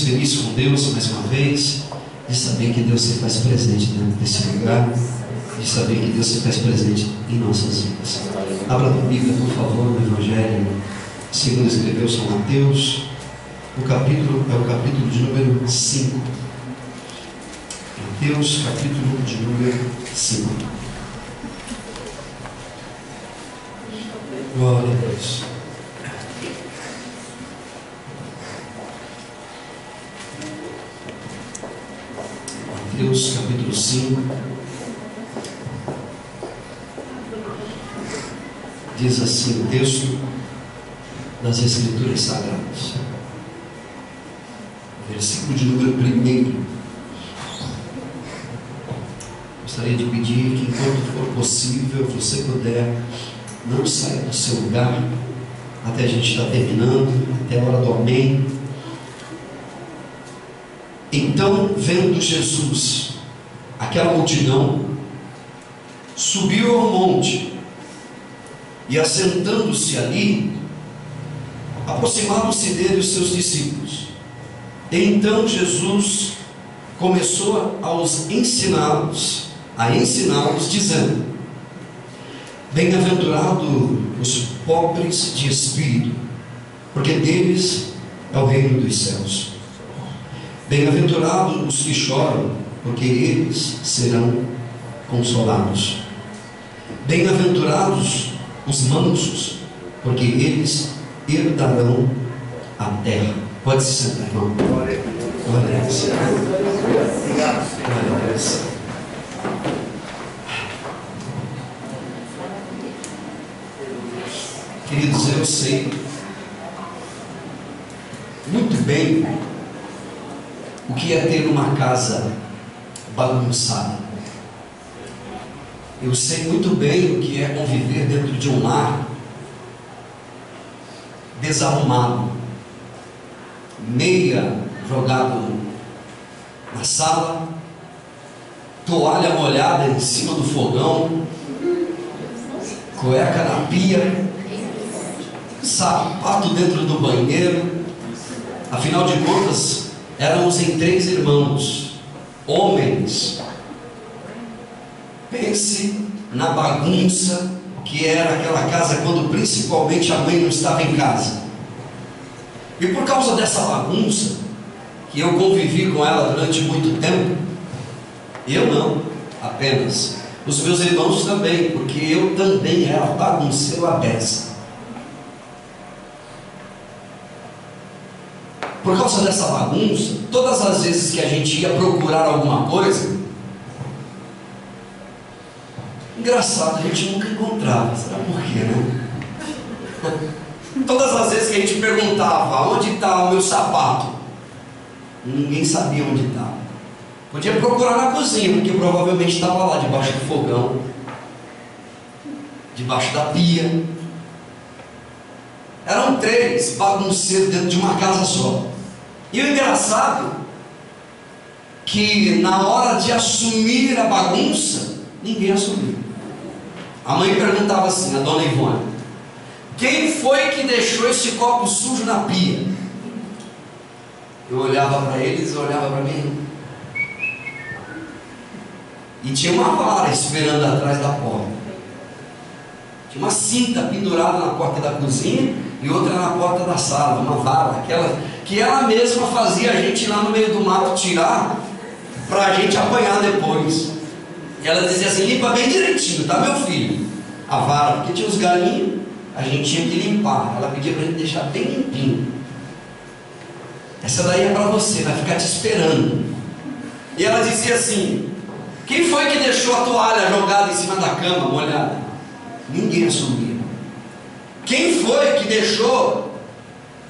feliz com Deus mais uma vez, de saber que Deus se faz presente dentro desse lugar, de saber que Deus se faz presente em nossas vidas. Abra a Bíblia, por favor, no Evangelho segundo escreveu São Mateus. O capítulo é o capítulo de número 5. Mateus, capítulo de número 5. Glória a Deus. Mateus, capítulo 5. Diz assim o texto das Escrituras Sagradas. Versículo de número 1. Gostaria de pedir que, enquanto for possível, você puder, não saia do seu lugar, até a gente estar terminando, até a hora do amém. Então, vendo Jesus aquela multidão, subiu ao monte, e assentando-se ali, aproximaram-se dele os seus discípulos. Então Jesus começou a ensiná-los, dizendo: Bem-aventurados os pobres de espírito, porque deles é o reino dos céus. Bem-aventurados os que choram, porque eles serão consolados. Bem-aventurados os mansos, porque eles herdarão a terra. Pode se sentar, irmão. Glória a Deus. Glória a Deus. Queridos, eu sei muito bem o que é ter uma casa bagunçada. Eu sei muito bem o que é conviver dentro de um lar desarrumado, meia jogado na sala, toalha molhada em cima do fogão, cueca na pia, sapato dentro do banheiro. Afinal de contas, éramos em 3 irmãos, homens. Pense na bagunça que era aquela casa quando principalmente a mãe não estava em casa. E por causa dessa bagunça, que eu convivi com ela durante muito tempo, eu não apenas, os meus irmãos também, porque eu também era bagunceiro à beça. Por causa dessa bagunça, todas as vezes que a gente ia procurar alguma coisa, engraçado, a gente nunca encontrava. Sabe por quê, né? Todas as vezes que a gente perguntava onde está o meu sapato, ninguém sabia onde estava. Podia procurar na cozinha, porque provavelmente estava lá debaixo do fogão, debaixo da pia. Eram 3 bagunceiros dentro de uma casa só. E o engraçado que na hora de assumir a bagunça, ninguém assumiu. A mãe perguntava assim, a dona Ivone: quem foi que deixou esse copo sujo na pia? Eu olhava para eles, olhava para mim, e tinha uma vara esperando atrás da porta. Tinha uma cinta pendurada na porta da cozinha e outra na porta da sala, uma vara, aquela que ela mesma fazia a gente ir lá no meio do mato tirar, para a gente apanhar depois. E ela dizia assim: limpa bem direitinho, tá, meu filho? A vara, porque tinha os galinhos, a gente tinha que limpar. Ela pedia para a gente deixar bem limpinho. Essa daí é para você, vai ficar te esperando. E ela dizia assim: quem foi que deixou a toalha jogada em cima da cama, molhada? Ninguém assumia. Quem foi que deixou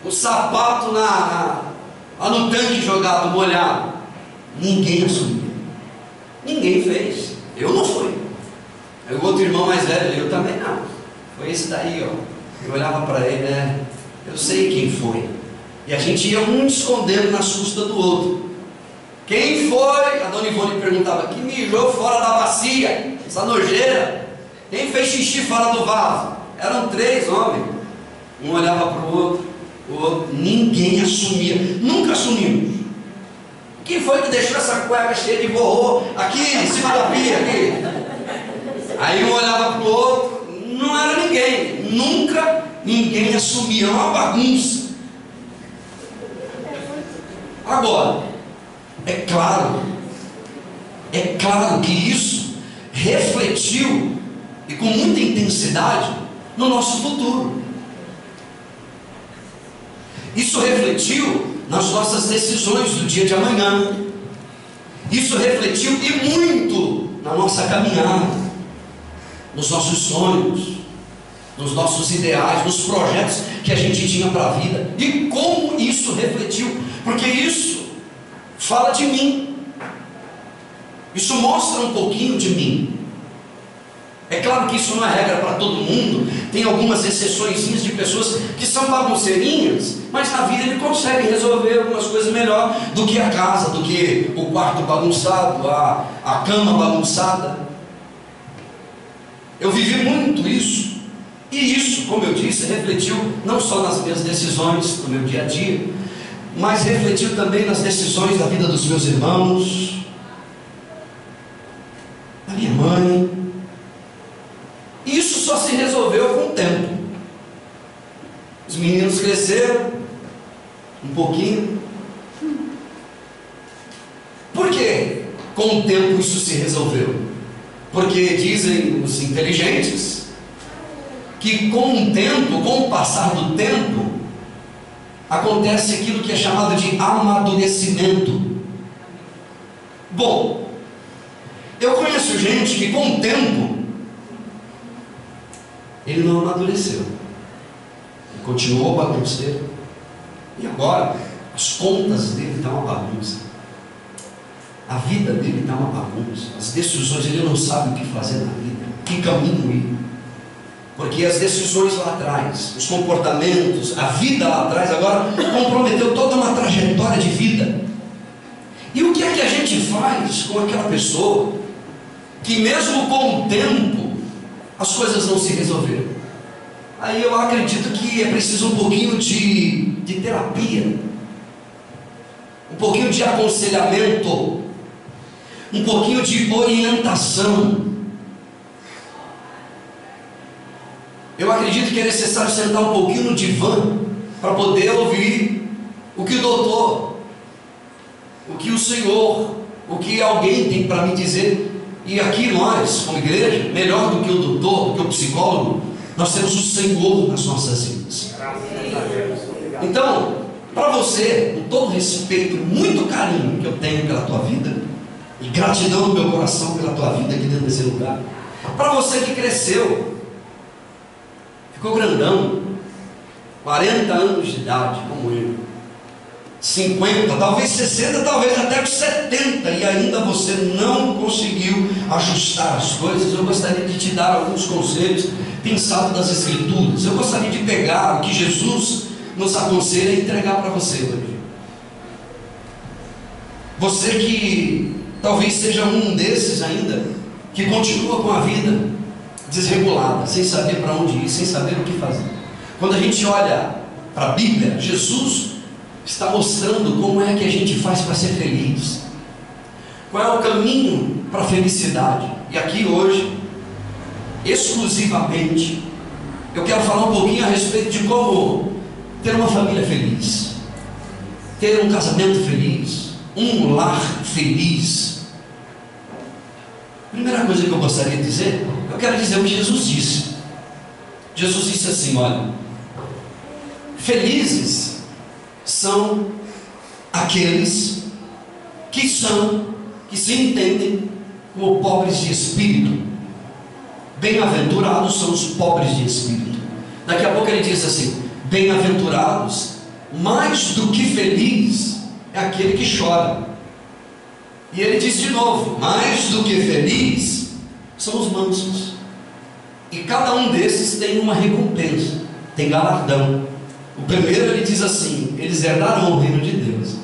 o sapato lá no tanque jogado, molhado? Ninguém assumia. Ninguém fez. Eu não fui. O outro irmão mais velho, eu também não. Foi esse daí, ó. Eu olhava para ele, eu sei quem foi. E a gente ia um escondendo na susta do outro. Quem foi? A dona Ivone perguntava: que mijou fora da bacia, essa nojeira? Quem fez xixi fora do vaso? Eram 3 homens. Um olhava para o outro, ninguém assumia. Nunca assumimos. Quem foi que deixou essa cueca cheia de borrô aqui em cima da pia? Aqui? Aí um olhava para o outro, não era ninguém. Nunca ninguém assumia uma bagunça. Agora, é claro que isso refletiu, e com muita intensidade, no nosso futuro. Isso refletiu nas nossas decisões do dia de amanhã. Isso refletiu e muito na nossa caminhada, nos nossos sonhos, nos nossos ideais, nos projetos que a gente tinha para a vida. E como isso refletiu, porque isso fala de mim, isso mostra um pouquinho de mim. É claro que isso não é regra para todo mundo, tem algumas exceções de pessoas que são bagunceirinhas, mas na vida ele consegue resolver algumas coisas melhor do que a casa, do que o quarto bagunçado, a cama bagunçada. Eu vivi muito isso, e isso, como eu disse, refletiu não só nas minhas decisões no meu dia a dia, mas refletiu também nas decisões da vida dos meus irmãos, da minha mãe. Isso só se resolveu com o tempo. Os meninos cresceram um pouquinho. Por que com o tempo isso se resolveu? Porque dizem os inteligentes que com o tempo, com o passar do tempo, acontece aquilo que é chamado de amadurecimento. Bom, eu conheço gente que com o tempo ele não amadureceu, ele continuou bagunceiro, e agora as contas dele estão uma bagunça, a vida dele está uma bagunça, as decisões, ele não sabe o que fazer na vida, que caminho ir, porque as decisões lá atrás, os comportamentos, a vida lá atrás agora comprometeu toda uma trajetória de vida. E o que é que a gente faz com aquela pessoa que mesmo com o tempo as coisas não se resolveram? Aí eu acredito que é preciso um pouquinho de terapia, um pouquinho de aconselhamento, um pouquinho de orientação. Eu acredito que é necessário sentar um pouquinho no divã para poder ouvir o que o doutor, o que o Senhor, o que alguém tem para me dizer. E aqui nós, como igreja, melhor do que o doutor, do que o psicólogo, nós temos o Senhor nas nossas vidas. Então, para você, com todo respeito, muito carinho que eu tenho pela tua vida, e gratidão no meu coração pela tua vida aqui dentro desse lugar, para você que cresceu, ficou grandão, 40 anos de idade, como eu, 50, talvez 60, talvez até os 70, e ainda você não conseguiu ajustar as coisas, eu gostaria de te dar alguns conselhos pensados das Escrituras. Eu gostaria de pegar o que Jesus nos aconselha e entregar para você hoje. Você que talvez seja um desses ainda, que continua com a vida desregulada, sem saber para onde ir, sem saber o que fazer. Quando a gente olha para a Bíblia, Jesus está mostrando como é que a gente faz para ser feliz, qual é o caminho para a felicidade. E aqui hoje, exclusivamente, eu quero falar um pouquinho a respeito de como ter uma família feliz, ter um casamento feliz, um lar feliz. Primeira coisa que eu gostaria de dizer, eu quero dizer o que Jesus disse. Jesus disse assim: olha, felizes são aqueles que se entendem como pobres de espírito. Bem-aventurados são os pobres de espírito. Daqui a pouco ele diz assim: bem-aventurados, mais do que feliz é aquele que chora. E ele diz de novo: mais do que feliz são os mansos. E cada um desses tem uma recompensa, tem galardão. O primeiro ele diz assim: eles herdarão o reino de Deus.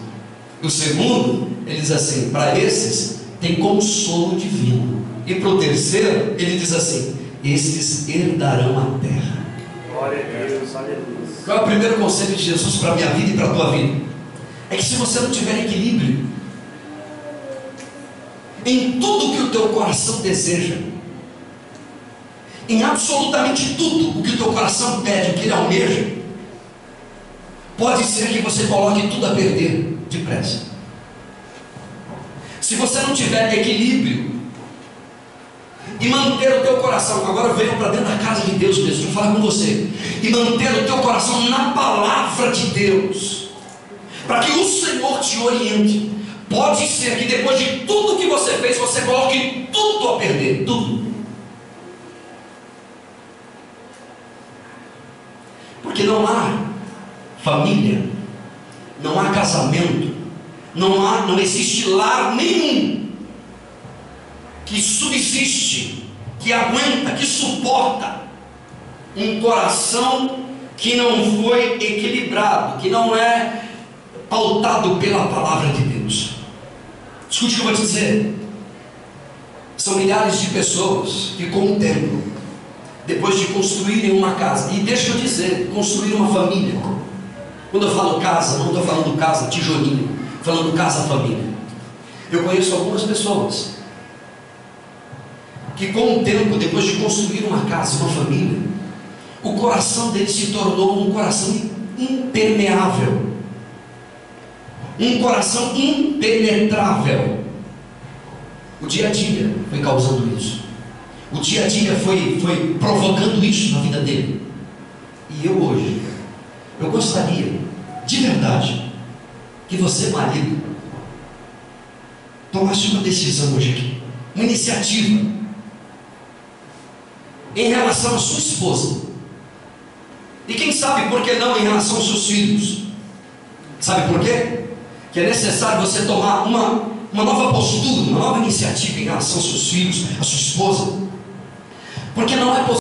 O segundo, ele diz assim: para esses tem consolo divino. E para o terceiro, ele diz assim: esses herdarão a terra. Glória a Deus, aleluia. Qual é o primeiro conselho de Jesus para a minha vida e para a tua vida? É que se você não tiver equilíbrio em tudo que o teu coração deseja, em absolutamente tudo o que o teu coração pede, o que ele almeja, pode ser que você coloque tudo a perder depressa. Se você não tiver equilíbrio e manter o teu coração, agora venha para dentro da casa de Deus mesmo, deixa eu falar com você, e manter o teu coração na palavra de Deus, para que o Senhor te oriente. Pode ser que depois de tudo que você fez, você coloque tudo a perder, tudo. Porque não há família, não há casamento, não existe lar nenhum que subsiste, que aguenta, que suporta um coração que não foi equilibrado, que não é pautado pela palavra de Deus. Escute o que eu vou te dizer. São milhares de pessoas que com o tempo, depois de construírem uma casa, e deixa eu dizer, construir uma família. Quando eu falo casa, não estou falando casa tijolinho, falando casa família. Eu conheço algumas pessoas que com o tempo, depois de construir uma casa, uma família, o coração deles se tornou um coração impermeável, um coração impenetrável. O dia a dia foi causando isso, o dia a dia foi provocando isso na vida dele. E eu hoje, eu gostaria de verdade que você, marido, tomasse uma decisão hoje aqui, uma iniciativa em relação à sua esposa, e quem sabe por que não em relação aos seus filhos. Sabe por quê? Que é necessário você tomar uma nova postura, uma nova iniciativa em relação aos seus filhos, à sua esposa, porque não é possível